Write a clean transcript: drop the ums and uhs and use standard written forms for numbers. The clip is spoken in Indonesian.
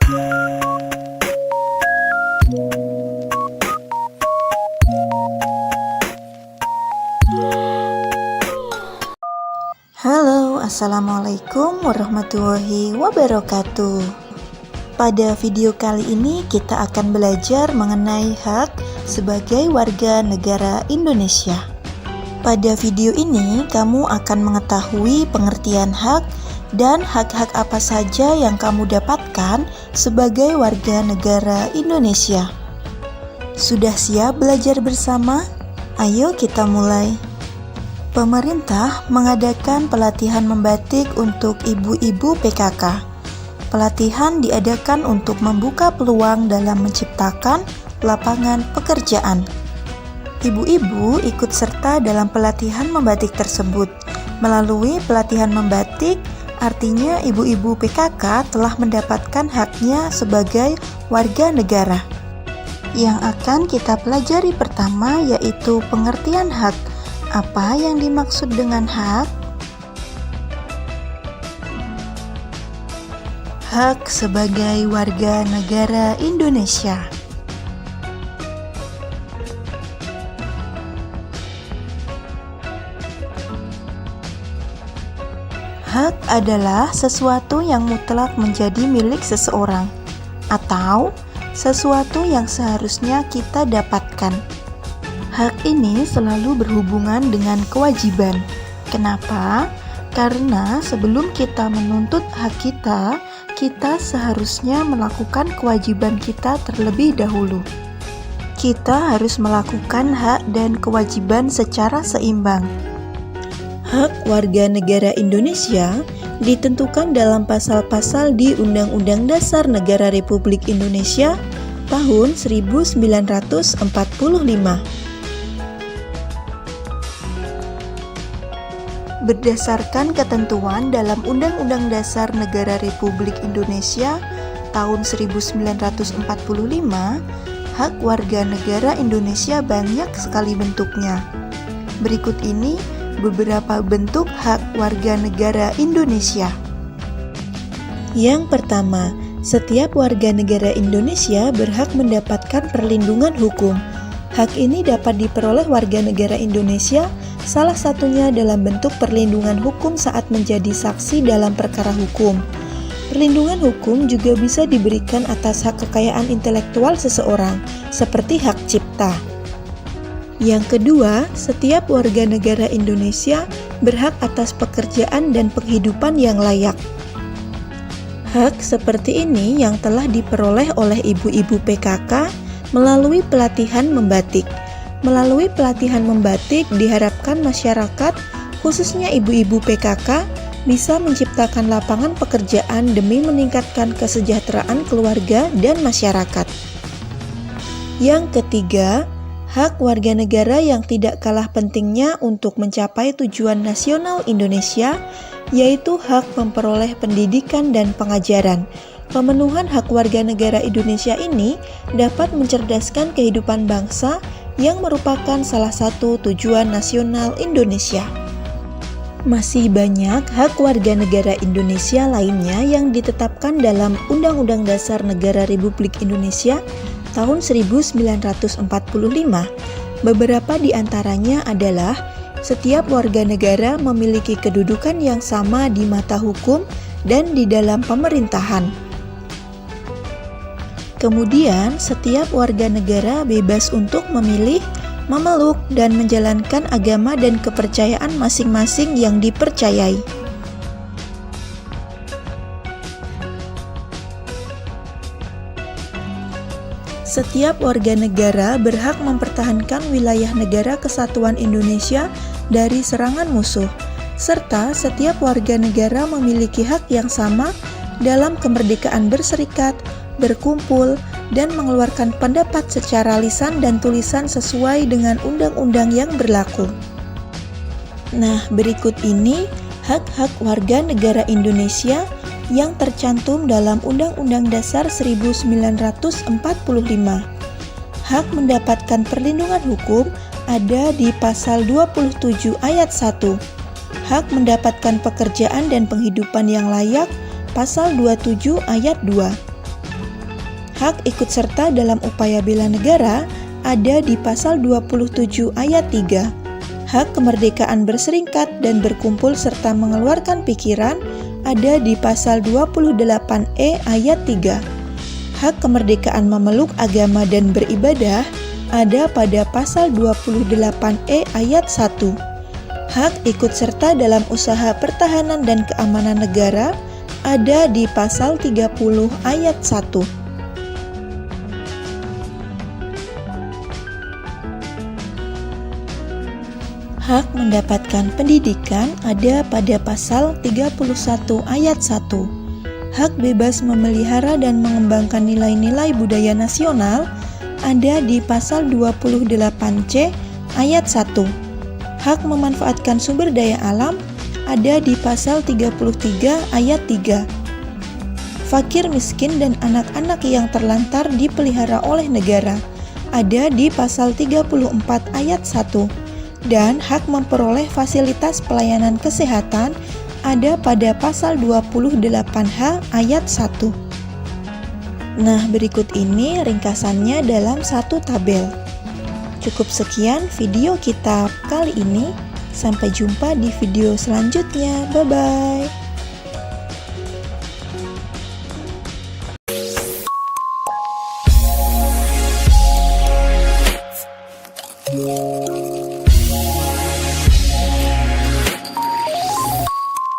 Halo, assalamualaikum warahmatullahi wabarakatuh. Pada video kali ini kita akan belajar mengenai hak sebagai warga negara Indonesia. Pada video ini kamu akan mengetahui pengertian hak dan hak-hak apa saja yang kamu dapatkan sebagai warga negara Indonesia. Sudah siap belajar bersama? Ayo kita mulai. Pemerintah mengadakan pelatihan membatik untuk ibu-ibu PKK. Pelatihan diadakan untuk membuka peluang dalam menciptakan lapangan pekerjaan. Ibu-ibu ikut serta dalam pelatihan membatik tersebut. Melalui pelatihan membatik, artinya ibu-ibu PKK telah mendapatkan haknya sebagai warga negara. Yang akan kita pelajari pertama yaitu pengertian hak. Apa yang dimaksud dengan hak? Hak sebagai warga negara Indonesia. Hak adalah sesuatu yang mutlak menjadi milik seseorang, atau sesuatu yang seharusnya kita dapatkan. Hak ini selalu berhubungan dengan kewajiban. Kenapa? Karena sebelum kita menuntut hak kita seharusnya melakukan kewajiban kita terlebih dahulu. Kita harus melakukan hak dan kewajiban secara seimbang. Hak warga negara Indonesia ditentukan dalam pasal-pasal di Undang-Undang Dasar Negara Republik Indonesia tahun 1945. Berdasarkan ketentuan dalam Undang-Undang Dasar Negara Republik Indonesia tahun 1945, hak warga negara Indonesia banyak sekali bentuknya. Berikut ini beberapa bentuk hak warga negara Indonesia. Yang pertama, setiap warga negara Indonesia berhak mendapatkan perlindungan hukum. Hak ini dapat diperoleh warga negara Indonesia, salah satunya dalam bentuk perlindungan hukum saat menjadi saksi dalam perkara hukum. Perlindungan hukum juga bisa diberikan atas hak kekayaan intelektual seseorang, seperti hak cipta. Yang kedua, setiap warga negara Indonesia berhak atas pekerjaan dan penghidupan yang layak. Hak seperti ini yang telah diperoleh oleh ibu-ibu PKK melalui pelatihan membatik. Melalui pelatihan membatik diharapkan masyarakat, khususnya ibu-ibu PKK, bisa menciptakan lapangan pekerjaan demi meningkatkan kesejahteraan keluarga dan masyarakat. Yang ketiga, hak warga negara yang tidak kalah pentingnya untuk mencapai tujuan nasional Indonesia, yaitu hak memperoleh pendidikan dan pengajaran. Pemenuhan hak warga negara Indonesia ini dapat mencerdaskan kehidupan bangsa yang merupakan salah satu tujuan nasional Indonesia. Masih banyak hak warga negara Indonesia lainnya yang ditetapkan dalam Undang-Undang Dasar Negara Republik Indonesia tahun 1945. Beberapa di antaranya adalah setiap warga negara memiliki kedudukan yang sama di mata hukum dan di dalam pemerintahan. Kemudian, setiap warga negara bebas untuk memilih, memeluk, dan menjalankan agama dan kepercayaan masing-masing yang dipercayai. Setiap warga negara berhak mempertahankan wilayah negara kesatuan Indonesia dari serangan musuh, serta setiap warga negara memiliki hak yang sama dalam kemerdekaan berserikat, berkumpul, dan mengeluarkan pendapat secara lisan dan tulisan sesuai dengan undang-undang yang berlaku. Nah, berikut ini hak-hak warga negara Indonesia yang tercantum dalam Undang-Undang Dasar 1945. Hak mendapatkan perlindungan hukum ada di pasal 27 ayat 1. Hak mendapatkan pekerjaan dan penghidupan yang layak, pasal 27 ayat 2. Hak ikut serta dalam upaya bela negara ada di pasal 27 ayat 3. Hak kemerdekaan berserikat dan berkumpul serta mengeluarkan pikiran ada di pasal 28E ayat 3. Hak kemerdekaan memeluk agama dan beribadah ada pada pasal 28E ayat 1. Hak ikut serta dalam usaha pertahanan dan keamanan negara ada di pasal 30 ayat 1. Hak mendapatkan pendidikan ada pada pasal 31 ayat 1. Hak bebas memelihara dan mengembangkan nilai-nilai budaya nasional ada di pasal 28C ayat 1. Hak memanfaatkan sumber daya alam ada di pasal 33 ayat 3. Fakir miskin dan anak-anak yang terlantar dipelihara oleh negara ada di pasal 34 ayat 1. Dan hak memperoleh fasilitas pelayanan kesehatan ada pada pasal 28H ayat 1. Nah, berikut ini ringkasannya dalam satu tabel. Cukup sekian video kita kali ini. Sampai jumpa di video selanjutnya. Bye-bye.